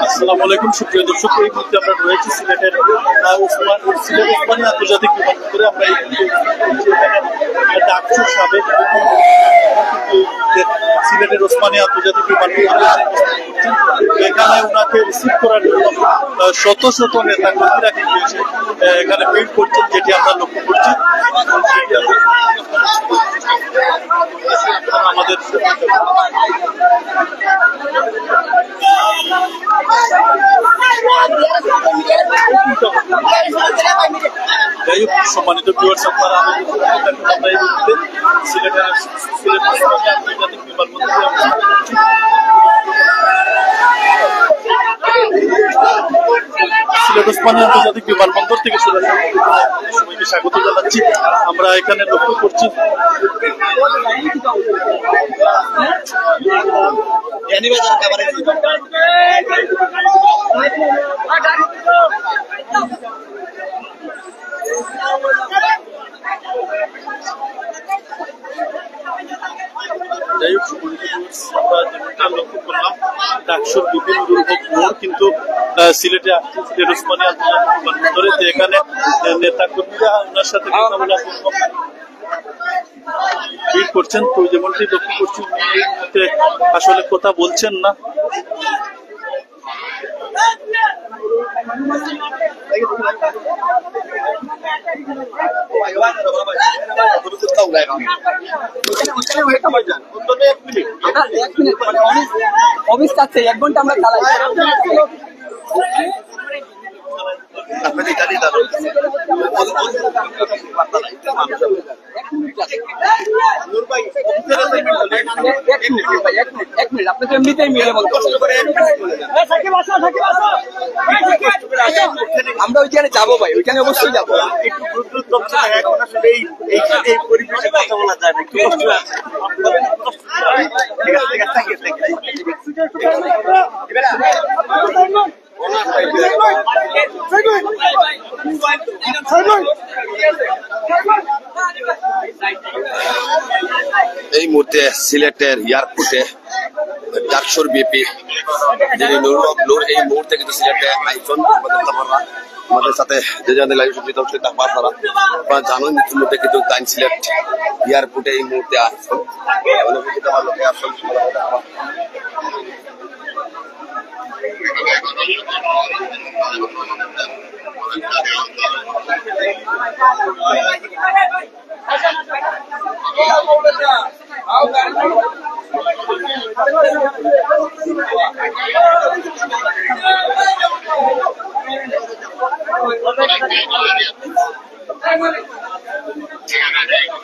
আসসালামু আলাইকুম সুপ্রিয় দর্শক, এই মুহূর্তে আমরা রয়েছি সিলেটের সিলেট ওসমানী আন্তর্জাতিক বিমানবন্দরে। আমরা এই ডাকসুর সাবেক সিলেটের ওসমানী আন্তর্জাতিক বিমানবন্দরে এখানে ওনাকে রিসিভ করার জন্য শত শত নেতা কর্মীরা কিন্তু এসে এখানে ভিড় করছেন, যেটি আমরা লক্ষ্য করছি। আমাদের যাই হোক, সম্মানিত ভিউয়ার্স, আপনারা আমরা এই মুহূর্তে সিলেট আন্তর্জাতিক বিমানবন্দরে সিলেট ওসমানী আন্তর্জাতিক বিমানবন্দর থেকে সবাইকে স্বাগত জানাচ্ছি। আমরা এখানে লক্ষ্য করছি যাই হোক, আমরা যেমনটা লক্ষ্য করলাম ডাকসুর বিভিন্ন মোড় কিন্তু সিলেটে আসছে সিলেট ওসমানী আন্তর্জাতিক বিমানবন্দরে। এখানে নেতা কর্মীরা ওনার সাথে কথা বলার জন্য ভিড় করছেন। তো যেমনটি লক্ষ্য করছি উনি এই মুহূর্তে আসলে কথা বলছেন না। অফিস চাচ্ছে 1 ঘন্টা আমরা চালাই। আপনাদের এমনিতেই মিলে বলতে আমরা ওইখানে যাবো ভাই, ওইখানে অবশ্যই যাবো। এই পরিবেশে কথা বলা যায় না, একটু কষ্ট আছে। ঠিক আছে, এই মুহূর্তে সিলেটের এয়ারপোর্টে ডাকসুর বিপি যিনি নূর এই মুহূর্তে কিন্তু সিলেটে আইসন আমাদের সাথে যে জানেন আপনারা জানেন ইতিমধ্যে কিন্তু টাইম সিলেট এয়ারপোর্টে এই মুহূর্তে আসছেন।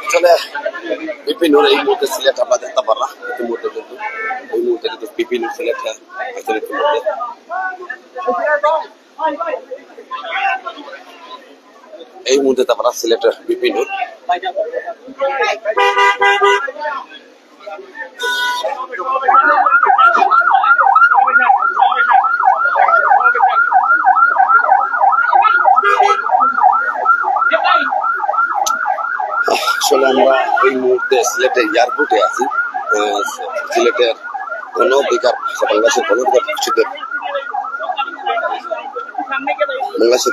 আসলে বিপিন এই মুহূর্তে সিলেট আমরা দেখতে পারলাম। ইতিমধ্যে কিন্তু এই মুহূর্তে কিন্তু বিপিন সিলেট ইতিমধ্যে এই মুহূর্তে আমরা সিলেটের বিপিন আসলে আমরা এই মুহূর্তে সিলেটের এয়ারপোর্টে আছি। সিলেটের গণ অধিকার বাংলাদেশের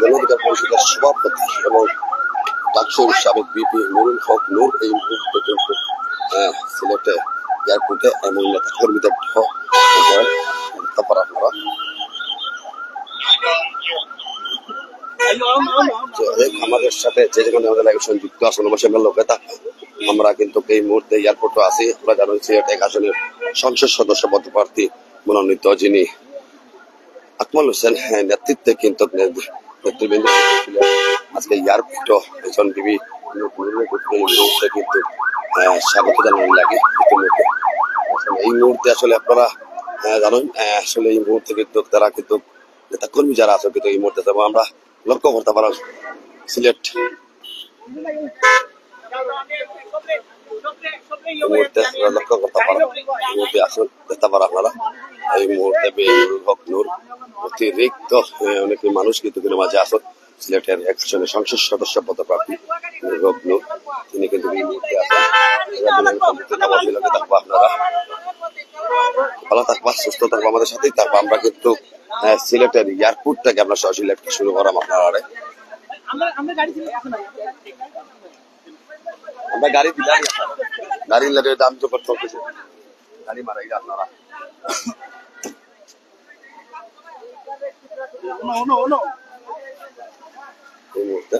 গণ অধিকার পরিষদের সভাপতি এবং ডাকসুর সাবেক বিপি নুরুল হক নূর এই মুহূর্তে কিন্তু সিলেটে এয়ারপোর্টে এমন নেতা কর্মীদের আপনারা আমাদের সাথে যে যেখানে আমাদের সংযুক্ত আসন লোকেতা আমরা কিন্তু এই মুহূর্তে এয়ারপোর্টে আছি। আমরা জানি সিলেট 1 আসনের সংসদ সদস্য পদপ্রার্থী মনোনীত যিনি আকমল হোসেন নেতৃত্বে কিন্তু নেতৃবৃন্দ আজকে এয়ারপোর্টে একজন বিবি কিন্তু স্বাগত জানানো লাগে। ইতিমধ্যে এই মুহূর্তে আসলে আপনারা জানেন আসলে এই মুহূর্তে কিন্তু তারা কিন্তু নেতা কর্মী যারা আছে কিন্তু এই মুহূর্তে আমরা লক্ষ্য করতে পারেন সিলেট মুহূর্তে লক্ষ্য করতে পারেন এই মুহূর্তে আসুন দেখতে পারেন আপনারা এই মুহূর্তে হক নূর অতিরিক্ত অনেক মানুষ কিন্তু মাঝে আসুন সিলেটের 1 আসনের সংসদ সদস্য পদপ্রার্থী হক নূর তিনি কিন্তু এই মুহূর্তে আসেন আপনারা ভালো থাকবা, সুস্থ থাকবো, আমাদের সাথেই থাকবো। আমরা কিন্তু সিলেটের এয়ারপোর্ট থেকে আমরা সরাসরি লাইভ শুরু করাম আপনারা। আমরা গাড়ি দিলাম, গাড়ির লাগে দাম তো করতে হচ্ছে, গাড়ি মারাই আপনারা এই মুহূর্তে